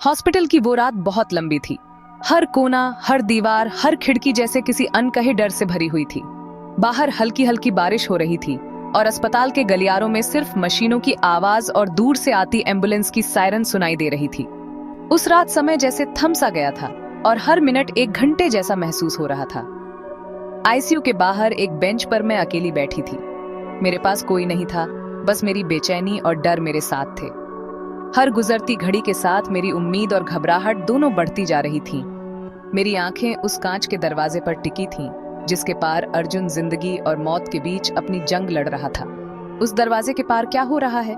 Hospital की वो रात बहुत लंबी थी। हर कोना, हर दीवार, हर खिड़की जैसे किसी अनकहे डर से भरी हुई थी। बाहर हल्की हल्की बारिश हो रही थी और अस्पताल के गलियारों में सिर्फ मशीनों की आवाज और दूर से आती एम्बुलेंस की सायरन सुनाई दे रही थी। उस रात समय जैसे थम सा गया था और हर मिनट एक घंटे जैसा महसूस हो रहा था। आईसीयू के बाहर एक बेंच पर मैं अकेली बैठी थी। मेरे पास कोई नहीं था, बस मेरी बेचैनी और डर मेरे साथ थे। हर गुजरती घड़ी के साथ मेरी उम्मीद और घबराहट दोनों बढ़ती जा रही थीं। मेरी आंखें उस कांच के दरवाजे पर टिकी थीं, जिसके पार अर्जुन जिंदगी और मौत के बीच अपनी जंग लड़ रहा था। उस दरवाजे के पार क्या हो रहा है,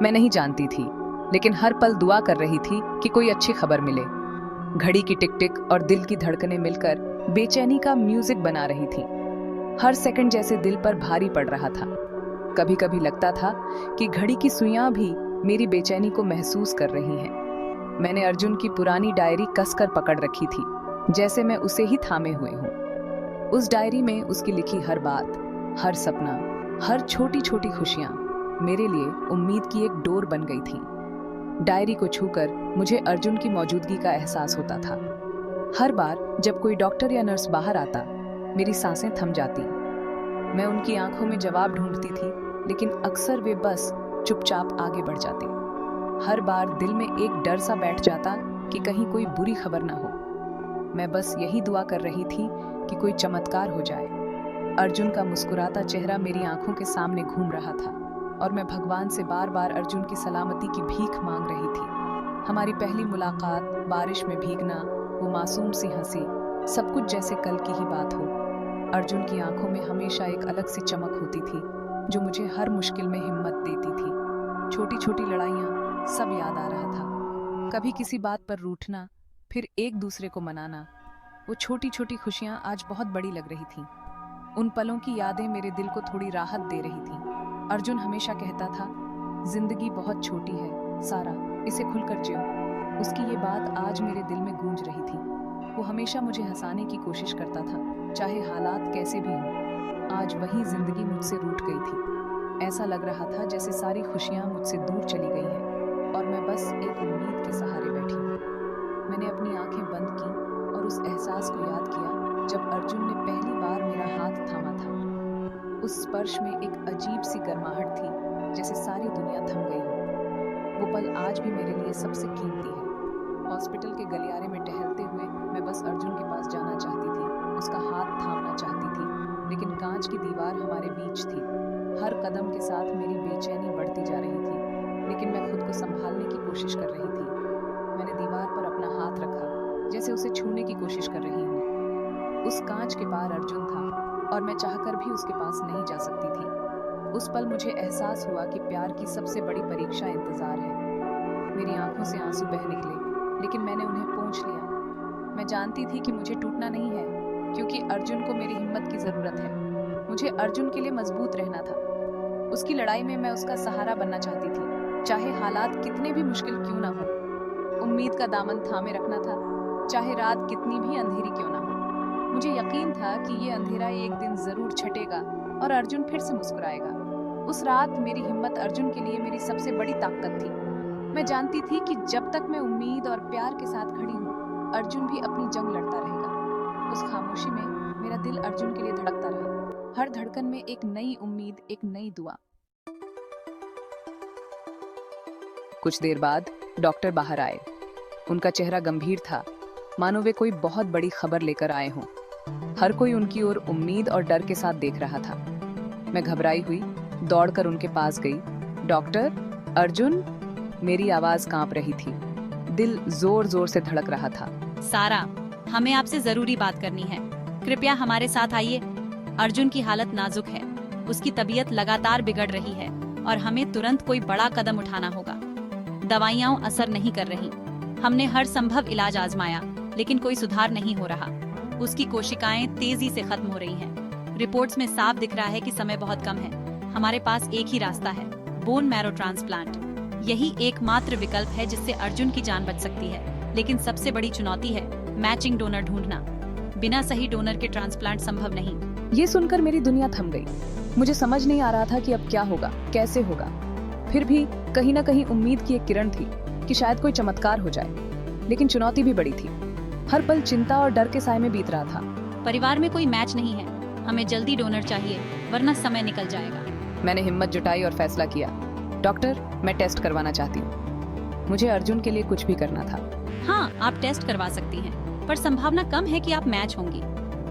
मैं नहीं जानती थी, लेकिन हर पल दुआ कर रही थी कि कोई अच्छी खबर मिले। घड़ी की टिक टिक और दिल की धड़कनें मिलकर बेचैनी का म्यूजिक बना रही थी। हर सेकंड जैसे दिल पर भारी पड़ रहा था। कभी कभी लगता था कि घड़ी की सुइयां भी मेरी बेचैनी को महसूस कर रही हैं। मैंने अर्जुन की पुरानी डायरी कसकर पकड़ रखी थी, जैसे मैं उसे ही थामे हुए हूँ। उस डायरी में उसकी लिखी हर बात, हर सपना, हर छोटी छोटी खुशियां मेरे लिए उम्मीद की एक डोर बन गई थी। डायरी को छूकर मुझे अर्जुन की मौजूदगी का एहसास होता था। हर बार जब कोई डॉक्टर या नर्स बाहर आता, मेरी सांसें थम जाती। मैं उनकी आंखों में जवाब ढूंढती थी, लेकिन अक्सर वे बस चुपचाप आगे बढ़ जाते। हर बार दिल में एक डर सा बैठ जाता कि कहीं कोई बुरी खबर ना हो। मैं बस यही दुआ कर रही थी कि कोई चमत्कार हो जाए। अर्जुन का मुस्कुराता चेहरा मेरी आंखों के सामने घूम रहा था और मैं भगवान से बार बार अर्जुन की सलामती की भीख मांग रही थी। हमारी पहली मुलाकात, बारिश में भीगना, वो मासूम सी हंसी, सब कुछ जैसे कल की ही बात हो। अर्जुन की आंखों में हमेशा एक अलग सी चमक होती थी, जो मुझे हर मुश्किल में हिम्मत देती थी। छोटी छोटी लड़ाइयाँ, सब याद आ रहा था। कभी किसी बात पर रूठना, फिर एक दूसरे को मनाना। वो छोटी छोटी खुशियाँ आज बहुत बड़ी लग रही थीं। उन पलों की यादें मेरे दिल को थोड़ी राहत दे रही थीं। अर्जुन हमेशा कहता था, जिंदगी बहुत छोटी है सारा, इसे खुलकर जियो। उसकी ये बात आज मेरे दिल में गूंज रही थी। वो हमेशा मुझे हंसाने की कोशिश करता था, चाहे हालात कैसे भी हों। आज वही जिंदगी मुझसे रूठ गई थी। ऐसा लग रहा था जैसे सारी खुशियां मुझसे दूर चली गई हैं और मैं बस एक उम्मीद के सहारे बैठी हूँ। मैंने अपनी आंखें बंद की और उस एहसास को याद किया जब अर्जुन ने पहली बार मेरा हाथ थामा था। उस स्पर्श में एक अजीब सी गर्माहट थी, जैसे सारी दुनिया थम गई हो। वो पल आज भी मेरे लिए सबसे कीमती है। हॉस्पिटल के गलियारे में टहलते हुए मैं बस अर्जुन के पास जाना चाहती थी, उसका हाथ थामना चाहती थी, लेकिन कांच की दीवार हमारे बीच थी। हर कदम के साथ मेरी बेचैनी बढ़ती जा रही थी, लेकिन मैं खुद को संभालने की कोशिश कर रही थी। मैंने दीवार पर अपना हाथ रखा, जैसे उसे छूने की कोशिश कर रही हूँ। उस कांच के पार अर्जुन था और मैं चाहकर भी उसके पास नहीं जा सकती थी। उस पल मुझे एहसास हुआ कि प्यार की सबसे बड़ी परीक्षा इंतजार है। मेरी आंखों से आंसू बह निकले, लेकिन मैंने उन्हें पोंछ लिया। मैं जानती थी कि मुझे टूटना नहीं है, क्योंकि अर्जुन को मेरी हिम्मत की जरूरत है। मुझे अर्जुन के लिए मजबूत रहना था। उसकी लड़ाई में मैं उसका सहारा बनना चाहती थी, चाहे हालात कितने भी मुश्किल क्यों ना हो। उम्मीद का दामन थामे रखना था, चाहे रात कितनी भी अंधेरी क्यों ना हो। मुझे यकीन था कि ये अंधेरा एक दिन जरूर छटेगा और अर्जुन फिर से मुस्कुराएगा। उस रात मेरी हिम्मत अर्जुन के लिए मेरी सबसे बड़ी ताकत थी। मैं जानती थी कि जब तक मैं उम्मीद और प्यार के साथ खड़ी हूँ, अर्जुन भी अपनी जंग लड़ता रहेगा। उस खामोशी में मेरा दिल अर्जुन के लिए धड़कता रहा, हर धड़कन में एक नई उम्मीद, एक नई दुआ। कुछ देर बाद डॉक्टर बाहर आए। उनका चेहरा गंभीर था, मानो वे कोई बहुत बड़ी खबर लेकर आए हों। हर कोई उनकी ओर उम्मीद और डर के साथ देख रहा था। मैं घबराई हुई दौड़कर उनके पास गई। डॉक्टर, अर्जुन। मेरी आवाज कांप रही थी, दिल जोर जोर से धड़क रहा था। सारा, हमें आपसे जरूरी बात करनी है, कृपया हमारे साथ आइए। अर्जुन की हालत नाजुक है, उसकी तबीयत लगातार बिगड़ रही है और हमें तुरंत कोई बड़ा कदम उठाना होगा। दवाइयां असर नहीं कर रही। हमने हर संभव इलाज आजमाया, लेकिन कोई सुधार नहीं हो रहा। उसकी कोशिकाएं तेजी से खत्म हो रही हैं। रिपोर्ट्स में साफ दिख रहा है कि समय बहुत कम है। हमारे पास एक ही रास्ता है, बोन मैरो ट्रांसप्लांट। यही एकमात्र विकल्प है जिससे अर्जुन की जान बच सकती है। लेकिन सबसे बड़ी चुनौती है मैचिंग डोनर ढूंढना। बिना सही डोनर के ट्रांसप्लांट संभव नहीं। ये सुनकर मेरी दुनिया थम गई। मुझे समझ नहीं आ रहा था कि अब क्या होगा, कैसे होगा। फिर भी कहीं ना कहीं उम्मीद की एक किरण थी कि शायद कोई चमत्कार हो जाए। लेकिन चुनौती भी बड़ी थी। हर पल चिंता और डर के साए में बीत रहा था। परिवार में कोई मैच नहीं है, हमें जल्दी डोनर चाहिए वरना समय निकल जाएगा। मैंने हिम्मत जुटाई और फैसला किया, डॉक्टर मैं टेस्ट करवाना चाहती हूँ। मुझे अर्जुन के लिए कुछ भी करना था। हाँ, आप टेस्ट करवा सकती हैं, पर संभावना कम है कि आप मैच होंगी।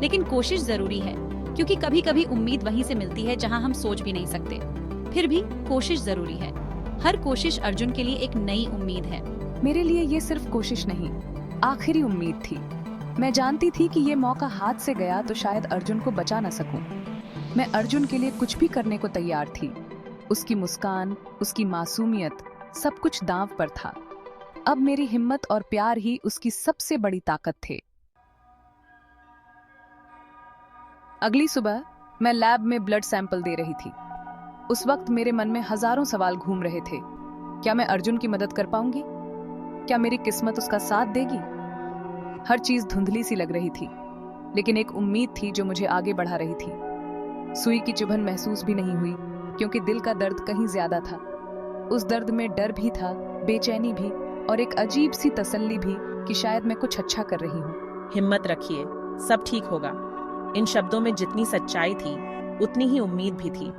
लेकिन कोशिश जरूरी है, क्योंकि कभी कभी उम्मीद वहीं से मिलती है जहां हम सोच भी नहीं सकते। फिर भी कोशिश जरूरी है। हर कोशिश अर्जुन के लिए एक नई उम्मीद है। मेरे लिए ये सिर्फ कोशिश नहीं, आखिरी उम्मीद थी। मैं जानती थी कि ये मौका हाथ से गया तो शायद अर्जुन को बचा ना सकूं। मैं अर्जुन के लिए कुछ भी करने को तैयार थी। उसकी मुस्कान, उसकी मासूमियत, सब कुछ दांव पर था। अब मेरी हिम्मत और प्यार ही उसकी सबसे बड़ी ताकत थे। अगली सुबह मैं लैब में ब्लड सैंपल दे रही थी। उस वक्त मेरे मन में हजारों सवाल घूम रहे थे। क्या मैं अर्जुन की मदद कर पाऊंगी? क्या मेरी किस्मत उसका साथ देगी? हर चीज धुंधली सी लग रही थी, लेकिन एक उम्मीद थी जो मुझे आगे बढ़ा रही थी। सुई की चुभन महसूस भी नहीं हुई, क्योंकि दिल का दर्द कहीं ज्यादा था। उस दर्द में डर भी था, बेचैनी भी, और एक अजीब सी तसल्ली भी कि शायद मैं कुछ अच्छा कर रही हूँ। हिम्मत रखिए, सब ठीक होगा। इन शब्दों में जितनी सच्चाई थी उतनी ही उम्मीद भी थी।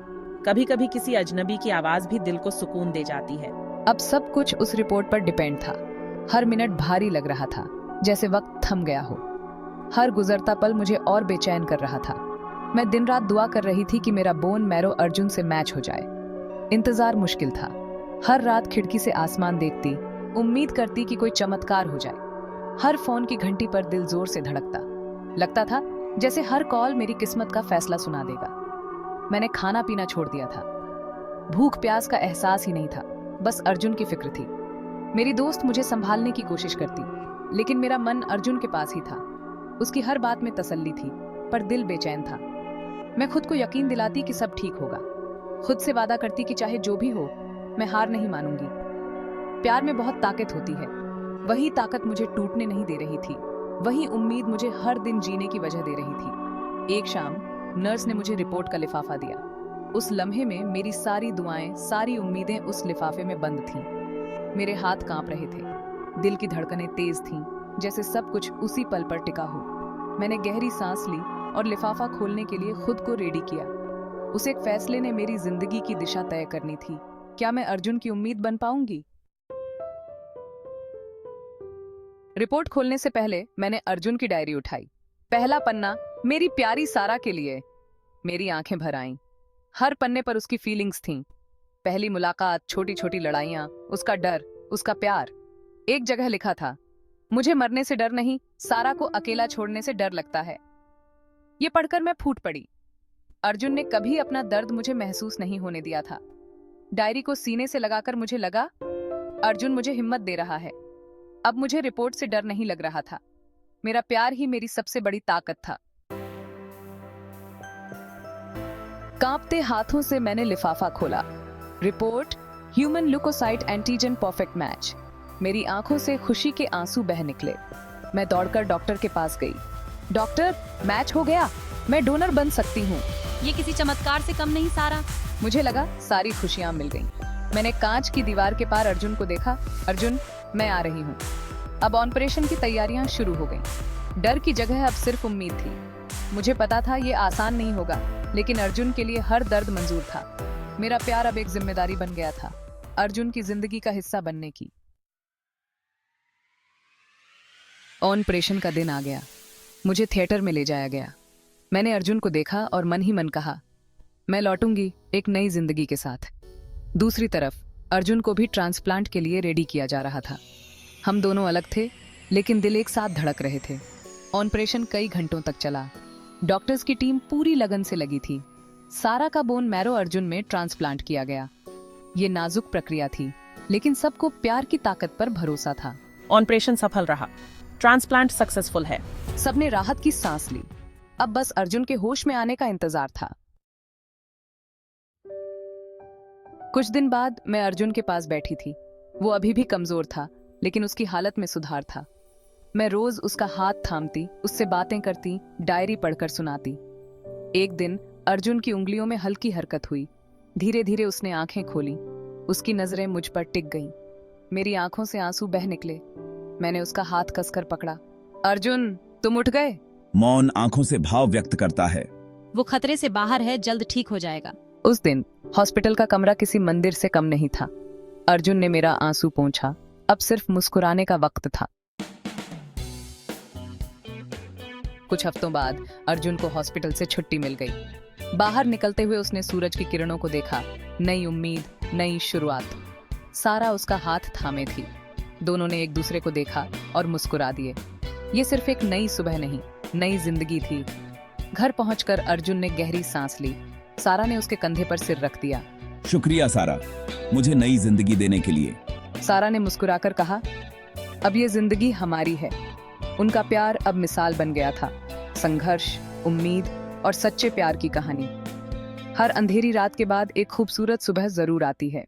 कभी कभी किसी अजनबी की आवाज भी दिल को सुकून दे जाती है। अब सब कुछ उस रिपोर्ट पर डिपेंड था। हर मिनट भारी लग रहा था, जैसे वक्त थम गया हो। हर गुजरता पल मुझे और बेचैन कर रहा था। मैं दिन रात दुआ कर रही थी कि मेरा बोन मैरो अर्जुन से मैच हो जाए। इंतजार मुश्किल था। हर रात खिड़की से आसमान देखती, उम्मीद करती कि कोई चमत्कार हो जाए। हर फोन की घंटी पर दिल जोर से धड़कता। लगता था जैसे हर कॉल मेरी किस्मत का फैसला सुना देगा। मैंने खाना पीना छोड़ दिया था। भूख प्यास का एहसास ही नहीं था, बस अर्जुन की फिक्र थी। मेरी दोस्त मुझे संभालने की कोशिश करती, लेकिन मेरा मन अर्जुन के पास ही था। उसकी हर बात में तसल्ली थी, पर दिल बेचैन था। मैं खुद को यकीन दिलाती कि सब ठीक होगा। खुद से वादा करती कि चाहे जो भी हो, मैं हार नहीं मानूंगी। प्यार में बहुत ताकत होती है। वही ताकत मुझे टूटने नहीं दे रही थी। वही उम्मीद मुझे हर दिन जीने की वजह दे रही थी। एक शाम नर्स ने मुझे रिपोर्ट का लिफाफा दिया। उस लम्हे में मेरी सारी दुआएं, सारी उम्मीदें उस लिफाफे में बंद थीं। मेरे हाथ कांप रहे थे, दिल की धड़कनें तेज थीं, जैसे सब कुछ उसी पल पर टिका हो। मैंने गहरी सांस ली और लिफाफा खोलने के लिए खुद को रेडी किया। उस एक फैसले ने मेरी जिंदगी की दिशा तय करनी थी। क्या मैं अर्जुन की उम्मीद बन पाऊंगी? रिपोर्ट खोलने से पहले मैंने अर्जुन की डायरी उठाई। पहला पन्ना मेरी प्यारी सारा के लिए। मेरी आंखें भर आईं। हर पन्ने पर उसकी फीलिंग्स थीं। पहली मुलाकात, छोटी छोटी लड़ाइयां, उसका डर, उसका प्यार। एक जगह लिखा था, मुझे मरने से डर नहीं, सारा को अकेला छोड़ने से डर लगता है। ये पढ़कर मैं फूट पड़ी। अर्जुन ने कभी अपना दर्द मुझे महसूस नहीं होने दिया था। डायरी को सीने से लगाकर मुझे लगा, अर्जुन मुझे हिम्मत दे रहा है। अब मुझे रिपोर्ट से डर नहीं लग रहा था। मेरा प्यार ही मेरी सबसे बड़ी ताकत था। कांपते हाथों से मैंने लिफाफा खोला। Report, human leukocyte antigen perfect match. मेरी आंखों से खुशी के आंसू बह निकले। मैं दौड़कर डॉक्टर के पास गई। डॉक्टर, मैच हो गया, मैं डोनर बन सकती हूँ। ये किसी चमत्कार से कम नहीं सारा। मुझे लगा सारी खुशियां मिल गईं। मैंने कांच की दीवार के पार अर्जुन को देखा। अर्जुन, मैं आ रही हूँ। अब ऑपरेशन की तैयारियां शुरू हो गईं। डर की जगह अब सिर्फ उम्मीद थी। मुझे पता था ये आसान नहीं होगा, लेकिन अर्जुन के लिए हर दर्द मंजूर था। मेरा प्यार अब एक जिम्मेदारी बन गया था, अर्जुन की जिंदगी का हिस्सा बनने की। ऑपरेशन का दिन आ गया। मुझे थिएटर में ले जाया गया। मैंने अर्जुन को देखा और मन ही मन कहा, मैं लौटूंगी एक नई जिंदगी के साथ। दूसरी तरफ अर्जुन को भी ट्रांसप्लांट के लिए रेडी किया जा रहा था। हम दोनों अलग थे, लेकिन दिल एक साथ धड़क रहे थे। ऑपरेशन कई घंटों तक चला। डॉक्टर्स की टीम पूरी लगन से लगी थी। सारा का बोन मैरो अर्जुन में ट्रांसप्लांट किया गया। ये नाजुक प्रक्रिया थी, लेकिन सबको प्यार की ताकत पर भरोसा था। ऑपरेशन सफल रहा, ट्रांसप्लांट सक्सेसफुल है। सबने राहत की सांस ली। अब बस अर्जुन के होश में आने का इंतजार था। कुछ दिन बाद मैं अर्जुन के पास बैठी थी। वो अभी भी कमजोर था, लेकिन उसकी हालत में सुधार था। मैं रोज उसका हाथ थामती, उससे बातें करती, डायरी पढ़कर सुनाती। एक दिन अर्जुन की उंगलियों में हल्की हरकत हुई। धीरे धीरे उसने आंखें खोली। उसकी नजरें मुझ पर टिक गईं। मेरी आंखों से आंसू बह निकले। मैंने उसका हाथ कसकर पकड़ा। अर्जुन, तुम उठ गए? मौन आंखों से भाव व्यक्त करता है। वो खतरे से बाहर है, जल्द ठीक हो जाएगा। उस दिन हॉस्पिटल का कमरा किसी मंदिर से कम नहीं था। अर्जुन ने मेरा आंसू पोंछा। अब सिर्फ मुस्कुराने का वक्त था। कुछ हफ्तों बाद अर्जुन को हॉस्पिटल से छुट्टी मिल गई। बाहर निकलते हुए उसने सूरज की किरणों को देखा। नई उम्मीद, नई शुरुआत। सारा उसका हाथ थामे थी। दोनों ने एक दूसरे को देखा और मुस्कुरा दिए। ये सिर्फ एक नई सुबह नहीं, नई जिंदगी थी। घर पहुंचकर अर्जुन ने गहरी सांस ली। सारा ने उसके कंधे पर सिर रख दिया। शुक्रिया सारा, मुझे नई जिंदगी देने के लिए। सारा ने मुस्कुराकर कहा, अब ये जिंदगी हमारी है। उनका प्यार अब मिसाल बन गया था। संघर्ष, उम्मीद और सच्चे प्यार की कहानी। हर अंधेरी रात के बाद एक खूबसूरत सुबह जरूर आती है।